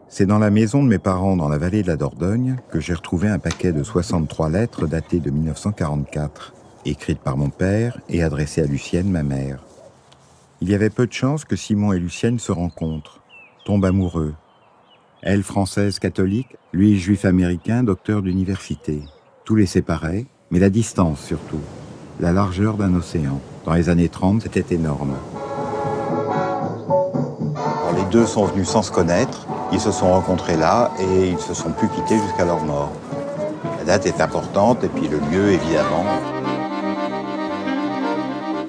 C'est dans la maison de mes parents dans la vallée de la Dordogne que j'ai retrouvé un paquet de 63 lettres datées de 1944, écrites par mon père et adressées à Lucienne, ma mère. Il y avait peu de chances que Simon et Lucienne se rencontrent, tombent amoureux. Elle, française catholique, lui, juif américain, docteur d'université. Tout les séparait, mais la distance surtout, la largeur d'un océan. Dans les années 30, c'était énorme. Alors, les deux sont venus sans se connaître, ils se sont rencontrés là et ils ne se sont plus quittés jusqu'à leur mort. La date est importante et puis le lieu, évidemment.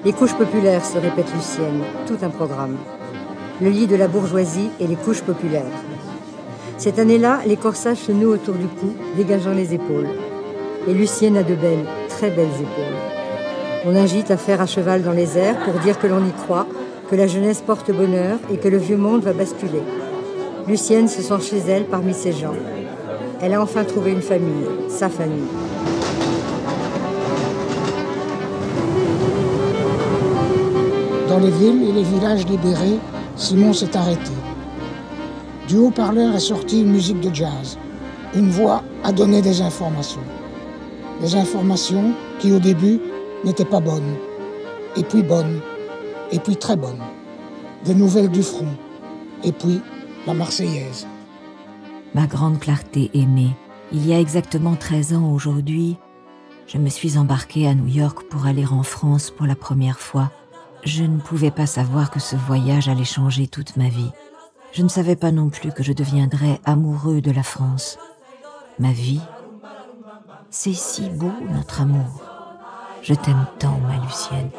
Les couches populaires, se répète Lucienne, tout un programme. Le lit de la bourgeoisie et les couches populaires. Cette année-là, les corsages se nouent autour du cou, dégageant les épaules. Et Lucienne a de belles, très belles épaules. On agite à faire à cheval dans les airs pour dire que l'on y croit, que la jeunesse porte bonheur et que le vieux monde va basculer. Lucienne se sent chez elle parmi ces gens. Elle a enfin trouvé une famille, sa famille. Dans les villes et les villages libérés, Simon s'est arrêté. Du haut-parleur est sortie une musique de jazz. Une voix a donné des informations. Des informations qui, au début, n'étaient pas bonnes. Et puis bonnes. Et puis très bonnes. Des nouvelles du front. Et puis la Marseillaise. Ma grande clarté aimée, il y a exactement 13 ans aujourd'hui, je me suis embarquée à New York pour aller en France pour la première fois. Je ne pouvais pas savoir que ce voyage allait changer toute ma vie. Je ne savais pas non plus que je deviendrais amoureux de la France. Ma vie, c'est si beau notre amour. Je t'aime tant, ma Lucienne.